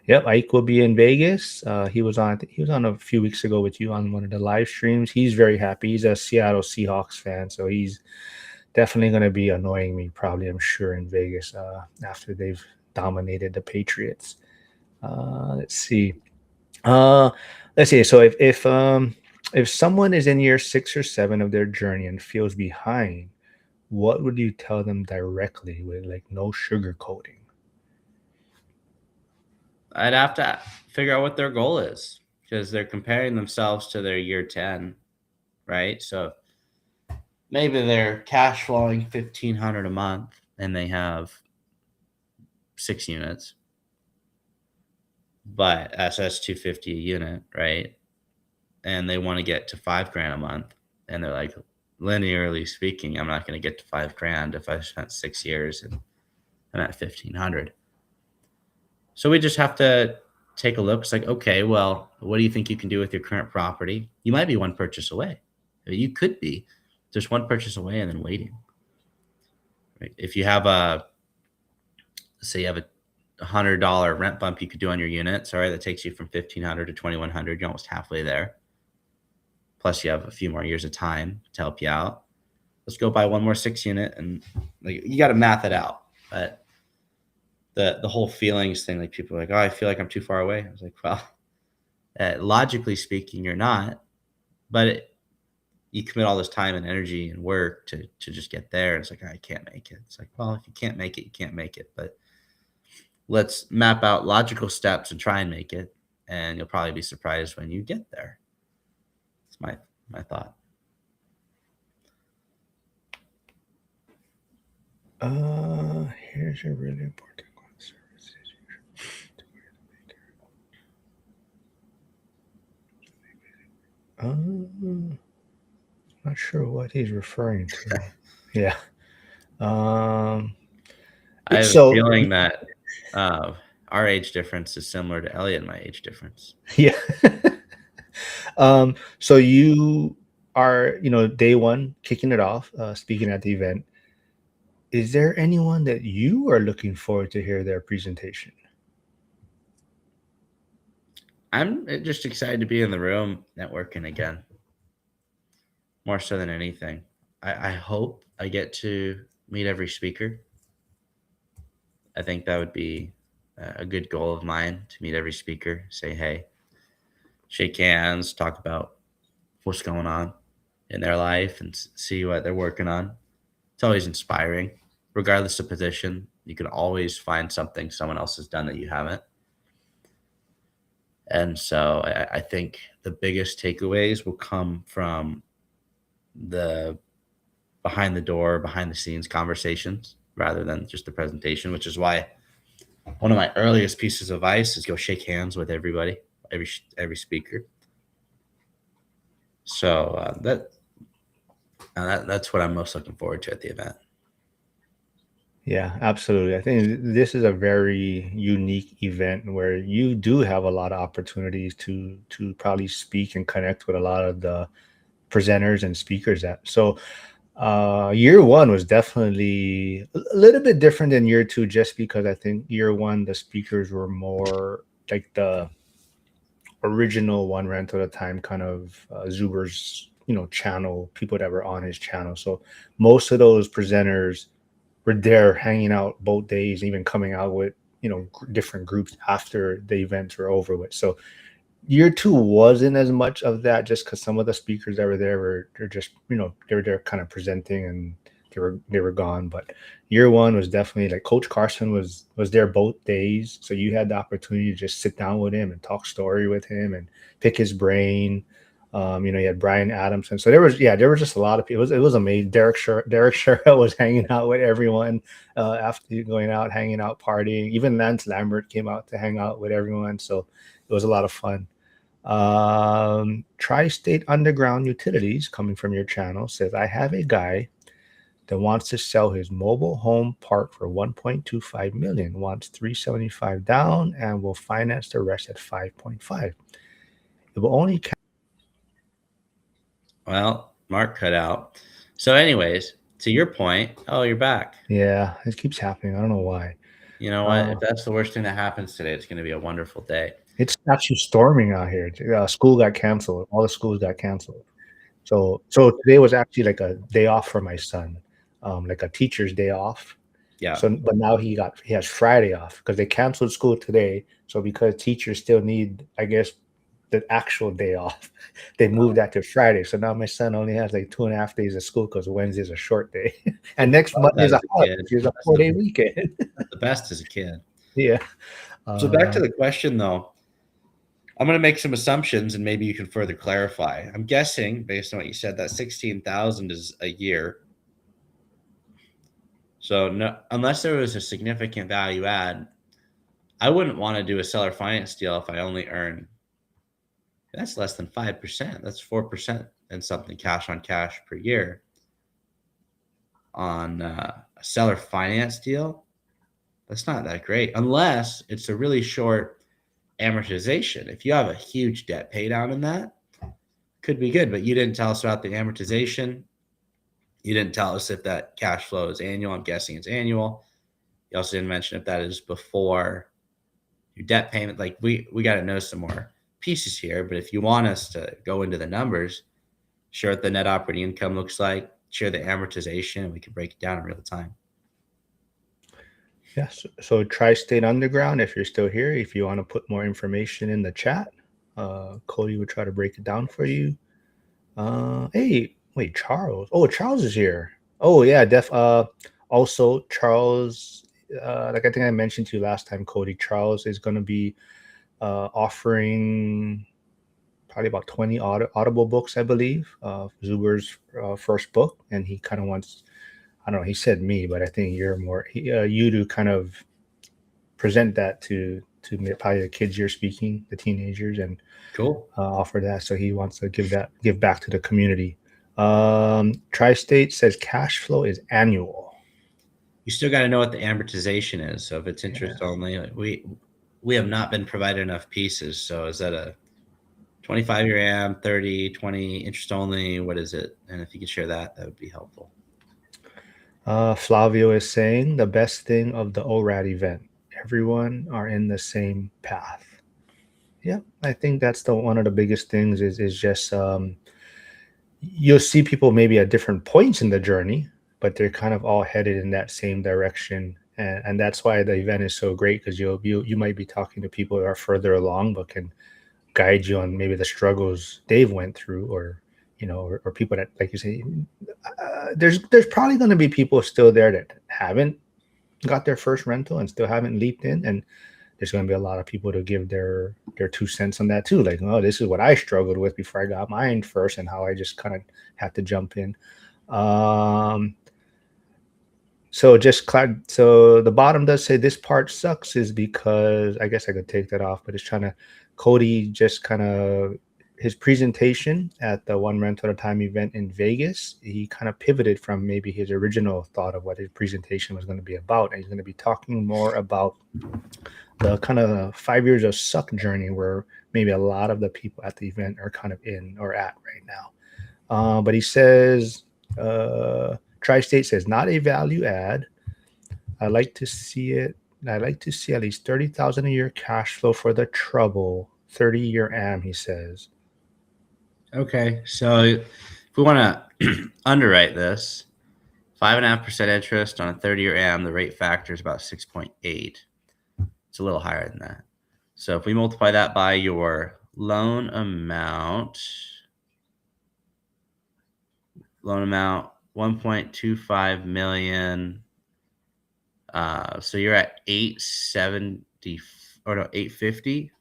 Speaker 1: Yep, Ike will be in Vegas. He was on a few weeks ago with you on one of the live streams. He's very happy. He's a Seattle Seahawks fan, so he's definitely going to be annoying me probably, I'm sure, in Vegas after they've dominated the Patriots. Let's see. Uh, let's see. So if someone is in year 6 or 7 of their journey and feels behind, what would you tell them directly with like no sugarcoating?
Speaker 2: I'd have to figure out what their goal is because they're comparing themselves to their year 10, right? So maybe they're cash flowing 1,500 a month and they have 6 units, but SS 250 a unit, right? And they want to get to 5 grand a month. And they're like, linearly speaking, I'm not going to get to 5 grand if I spent 6 years and I'm at 1,500. So we just have to take a look. It's like, okay, well, what do you think you can do with your current property? You might be one purchase away. You could be just one purchase away and then waiting. Right? If you have say you have $100 rent bump you could do on your units, all right, that takes you from 1,500 to 2,100. You're almost halfway there. Plus, you have a few more years of time to help you out. Let's go buy one more 6 unit, and like you got to math it out. But the whole feelings thing, like people are like, oh, I feel like I'm too far away. I was like, well, logically speaking, you're not, but you commit all this time and energy and work to just get there. It's like, I can't make it. It's like, well, if you can't make it, you can't make it. But let's map out logical steps and try and make it, and you'll probably be surprised when you get there. It's my thought.
Speaker 1: Here's a really important one. Not sure what he's referring to. Yeah.
Speaker 2: I have a
Speaker 1: So
Speaker 2: feeling that our age difference is similar to Elliot and my age difference.
Speaker 1: yeah. So you are, day one kicking it off, speaking at the event. Is there anyone that you are looking forward to hear their presentation?
Speaker 2: I'm just excited to be in the room networking again, more so than anything. I hope I get to meet every speaker. I think that would be a good goal of mine to meet every speaker, say hey, shake hands, talk about what's going on in their life and see what they're working on. It's always inspiring, regardless of position. You can always find something someone else has done that you haven't. And so I think the biggest takeaways will come from the behind the door, behind the scenes conversations rather than just the presentation, which is why one of my earliest pieces of advice is go shake hands with everybody, every speaker. So that's what I'm most looking forward to at the event.
Speaker 1: Yeah, absolutely. I think this is a very unique event where you do have a lot of opportunities to probably speak and connect with a lot of the presenters and speakers at. So year one was definitely a little bit different than year two, just because I think year one the speakers were more like the original One Rent at a Time kind of Zuber's channel, people that were on his channel. So most of those presenters were there hanging out both days, even coming out with different groups after the events were over with. So year two wasn't as much of that, just because some of the speakers that were there they're just they were there kind of presenting and they were gone. But year one was definitely like Coach Carson was there both days, so you had the opportunity to just sit down with him and talk story with him and pick his brain. You had Brian Adamson, so there was just a lot of people. It was amazing. Derek Sherrill was hanging out with everyone after going out, hanging out, partying. Even Lance Lambert came out to hang out with everyone, so it was a lot of fun. Tri-State Underground Utilities, coming from your channel, says, I have a guy that wants to sell his mobile home park for 1.25 million, wants 375 down, and will finance the rest at 5.5. It will only
Speaker 2: Well, Mark cut out. So, anyways, to your point, oh, you're back.
Speaker 1: Yeah, it keeps happening. I don't know why.
Speaker 2: You know what? If
Speaker 1: Uh,
Speaker 2: that's the worst thing that happens today, it's going to be a wonderful day.
Speaker 1: it's actually storming out here. School got canceled. All the schools got canceled. So today was actually like a day off for my son, like a teacher's day off.
Speaker 2: Yeah.
Speaker 1: So, but now he has Friday off because they canceled school today. So because teachers still need, I guess, the actual day off, they moved that to Friday. So now my son only has like 2.5 days of school because Wednesday's a short day, and next
Speaker 2: Love
Speaker 1: Monday's
Speaker 2: that
Speaker 1: a
Speaker 2: as a
Speaker 1: holiday.
Speaker 2: kid.
Speaker 1: It's a
Speaker 2: That's
Speaker 1: 4-day weekend.
Speaker 2: the best as a kid.
Speaker 1: Yeah.
Speaker 2: So back to
Speaker 1: Uh,
Speaker 2: the question though, I'm going to make some assumptions and maybe you can further clarify. I'm guessing based on what you said that 16,000 is a year. So no, unless there was a significant value add, I wouldn't want to do a seller finance deal if I only earn that's less than 5%. That's 4% and something cash on cash per year on a seller finance deal. That's not that great unless it's a really short amortization. If you have a huge debt pay down in that, could be good, but you didn't tell us about the amortization. You didn't tell us if that cash flow is annual. I'm guessing it's annual. You also didn't mention if that is before your debt payment. Like we got to know some more pieces here. But if you want us to go into the numbers, share what the net operating income looks like, share the amortization, and we can break it down in real time.
Speaker 1: yes. So Tri-State Underground, if you're still here, if you want to put more information in the chat, Cody would try to break it down for you. Hey, wait, Charles. Oh, Charles is here. Oh yeah, also Charles, like I think I mentioned to you last time, Cody, Charles is gonna be offering probably about 20 Audible books, I believe. Zuber's first book, and he kind of wants, I don't know, he said me, but I think you to kind of present that to probably the kids you're speaking, the teenagers, and
Speaker 2: Cool.
Speaker 1: offer that. So he wants to give back to the community. Tri-State says cash flow is annual.
Speaker 2: You still got to know what the amortization is. So if it's interest only, like we have not been provided enough pieces. So is that a 25-year AM, 30, 20 interest only? What is it? And if you could share that, that would be helpful.
Speaker 1: Flavio is saying the best thing of the ORAD event. Everyone are in the same path. Yeah, I think that's one of the biggest things is just you'll see people maybe at different points in the journey, but they're kind of all headed in that same direction. And that's why the event is so great because you might be talking to people that are further along but can guide you on maybe the struggles they've went through, or or people that, like you say, there's probably going to be people still there that haven't got their first rental and still haven't leaped in, and there's going to be a lot of people to give their 2 cents on that too, like, oh, this is what I struggled with before I got mine first and how I just kind of had to jump in. So so the bottom does say this part sucks is because I guess I could take that off, but it's trying to Cody just kind of his presentation at the one rental at a time event in Vegas. He kind of pivoted from maybe his original thought of what his presentation was going to be about, and he's going to be talking more about the kind of 5 years of suck journey where maybe a lot of the people at the event are kind of in or at right now. But he says, Tri-State says, not a value add. I like to see at least 30,000 a year cash flow for the trouble. 30-year AM, he says.
Speaker 2: Okay. So if we want to underwrite this, 5.5% interest on a 30-year AM, the rate factor is about 6.8. It's a little higher than that. So if we multiply that by your loan amount 1.25 million. So you're at 870 or no, 850.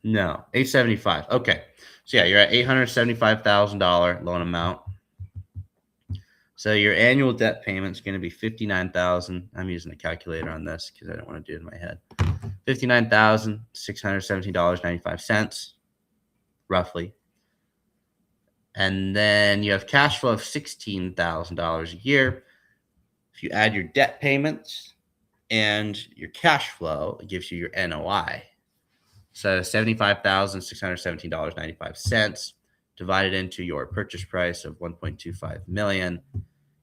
Speaker 2: No, 875. Okay. So yeah, you're at $875,000 loan amount. So your annual debt payment is going to be $59,000. I'm using a calculator on this because I don't want to do it in my head. $59,617.95, roughly. And then you have cash flow of $16,000 a year. If you add your debt payments and your cash flow, it gives you your NOI. So $75,617.95. divide it into your purchase price of 1.25 million,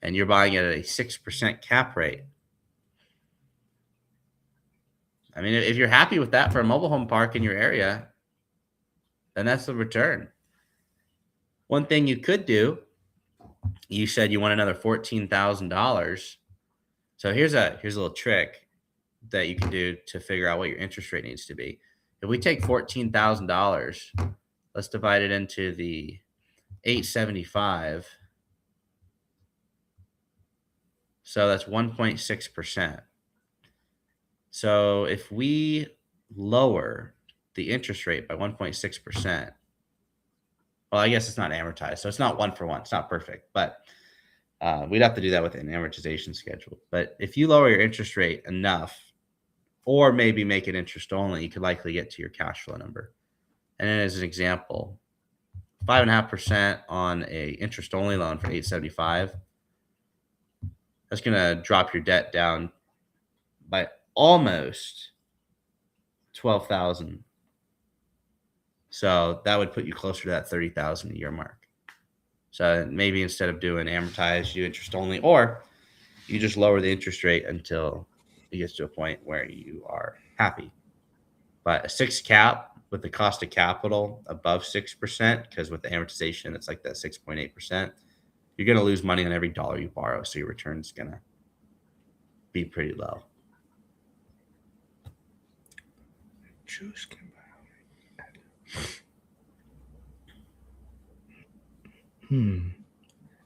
Speaker 2: and you're buying it at a 6% cap rate. I mean, if you're happy with that for a mobile home park in your area, then that's the return. One thing you could do, you said you want another $14,000. So here's a little trick that you can do to figure out what your interest rate needs to be. If we take $14,000, let's divide it into the 875. So that's 1.6%. So if we lower the interest rate by 1.6%, well, I guess it's not amortized, so it's not one for one. It's not perfect, but we'd have to do that with an amortization schedule. But if you lower your interest rate enough, or maybe make it interest only, you could likely get to your cash flow number. And then as an example, 5.5% on a interest only loan for 875, that's going to drop your debt down by almost 12,000. So that would put you closer to that 30,000 a year mark. So maybe instead of doing amortized, you do interest only, or you just lower the interest rate until it gets to a point where you are happy. But a 6 cap with the cost of capital above 6%, because with the amortization, it's like that 6.8%, you're going to lose money on every dollar you borrow. So your return is going to be pretty low.
Speaker 1: Juice can buy.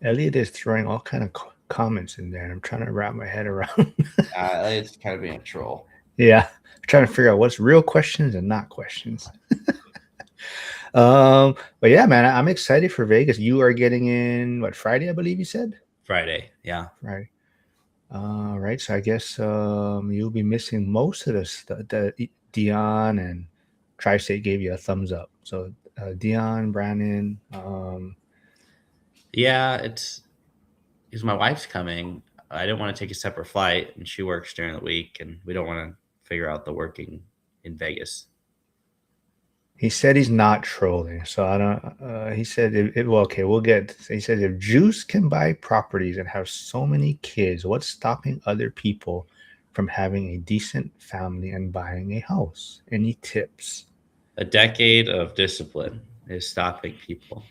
Speaker 1: Elliot is throwing all kind of comments in there, and I'm trying to wrap my head around.
Speaker 2: It's kind of being a troll.
Speaker 1: Yeah, I'm trying to figure out what's real questions and not questions. But yeah, man, I'm excited for Vegas. You are getting in what, Friday, I believe you said?
Speaker 2: Friday, yeah.
Speaker 1: Friday. Right. So I guess you'll be missing most of the Dion and Tri-State gave you a thumbs up. So Dion, Brandon.
Speaker 2: Yeah, it's because my wife's coming. I don't want to take a separate flight, and she works during the week, and we don't want to figure out the working in Vegas.
Speaker 1: He said he's not trolling, so I don't. He said, well, okay, we'll get. He said, if Juice can buy properties and have so many kids, what's stopping other people from having a decent family and buying a house? Any tips?
Speaker 2: A decade of discipline is stopping people.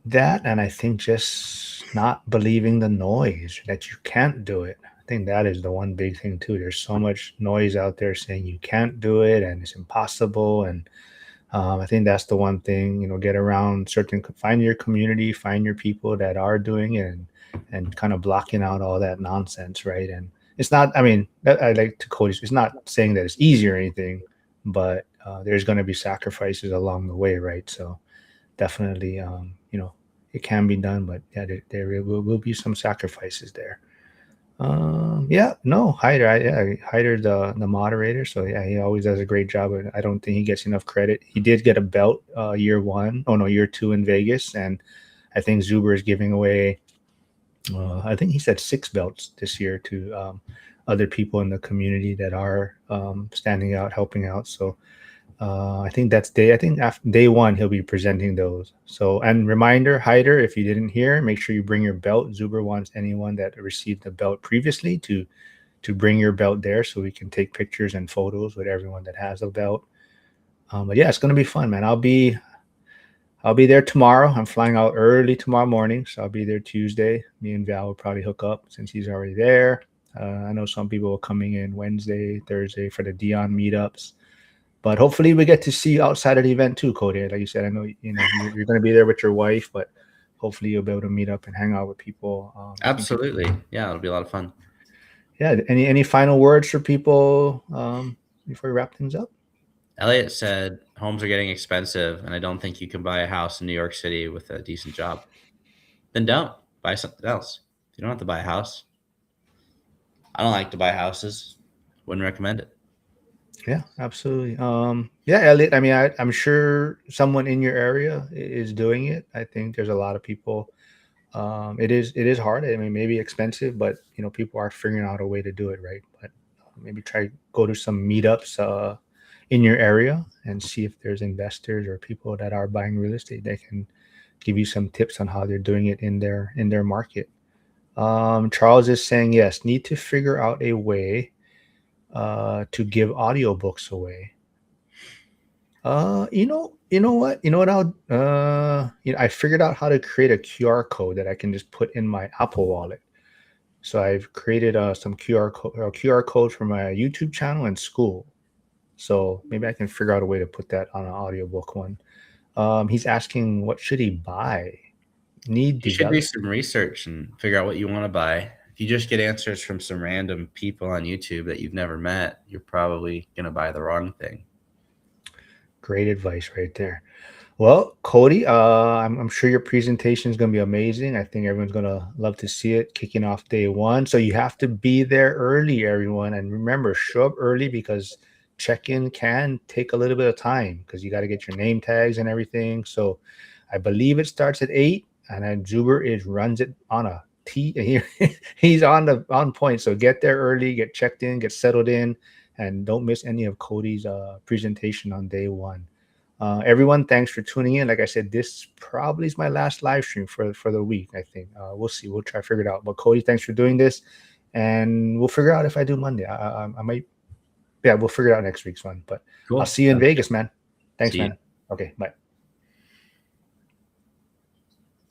Speaker 1: That, and I think just not believing the noise that you can't do it. I think that is the one big thing too. There's so much noise out there saying you can't do it and it's impossible, and I think that's the one thing, get around find your community, find your people that are doing it, and kind of blocking out all that nonsense, right? And it's not, I mean, I like to Cody, it's not saying that it's easy or anything, but there's going to be sacrifices along the way, right? So definitely, it can be done, but yeah, there will be some sacrifices there. Hyder, the moderator. So yeah, he always does a great job. And I don't think he gets enough credit. He did get a belt year 2 in Vegas, and I think Zuber is giving away. I think he said 6 belts this year to other people in the community that are standing out, helping out. So I think after day 1, he'll be presenting those. So, and reminder, Hyder, if you didn't hear, make sure you bring your belt. Zuber wants anyone that received the belt previously to bring your belt there so we can take pictures and photos with everyone that has a belt. But yeah, it's going to be fun, man. I'll be there tomorrow. I'm flying out early tomorrow morning, so I'll be there Tuesday. Me and Val will probably hook up since he's already there. I know some people are coming in Wednesday, Thursday for the Dion meetups. But hopefully we get to see you outside of the event too, Cody. Like you said, I know you're going to be there with your wife, but hopefully you'll be able to meet up and hang out with people.
Speaker 2: Absolutely, yeah, it'll be a lot of fun.
Speaker 1: Yeah. Any final words for people before we wrap things up?
Speaker 2: Elliot said homes are getting expensive, and I don't think you can buy a house in New York City with a decent job. Then don't buy something else. You don't have to buy a house. I don't like to buy houses. Wouldn't recommend it.
Speaker 1: Yeah, absolutely. Yeah, Elliot, I mean, I'm sure someone in your area is doing it. I think there's a lot of people. It is hard. I mean, maybe expensive, but people are figuring out a way to do it, right? But maybe go to some meetups. in your area and see if there's investors or people that are buying real estate that can give you some tips on how they're doing it in their market. Charles is saying yes, need to figure out a way to give audiobooks away. You know what I figured out how to create a QR code that I can just put in my Apple Wallet. So I've created some QR code for my YouTube channel and school. So maybe I can figure out a way to put that on an audiobook one. He's asking what should he buy? Need
Speaker 2: You should do
Speaker 1: develop.
Speaker 2: some research and figure out what you want to buy. If you just get answers from some random people on YouTube that you've never met, you're probably going to buy the wrong thing.
Speaker 1: Great advice right there. Well, Cody, I'm sure your presentation is going to be amazing. I think everyone's going to love to see it kicking off day one. So you have to be there early, everyone. And remember, show up early because check-in can take a little bit of time because you got to get your name tags and everything. So I believe it starts at 8 and then Zuber runs it on a T. He's on point. So get there early, get checked in, get settled in, and don't miss any of Cody's presentation on day one. Everyone, thanks for tuning in. Like I said, this probably is my last live stream for the week. I think we'll see. We'll try to figure it out. But Cody, thanks for doing this, and we'll figure out if I do Monday. I might. Yeah, we'll figure it out next week's one. But
Speaker 2: Cool.
Speaker 1: I'll see you in Vegas, man. Thanks,
Speaker 2: See you.
Speaker 1: man. Okay, bye.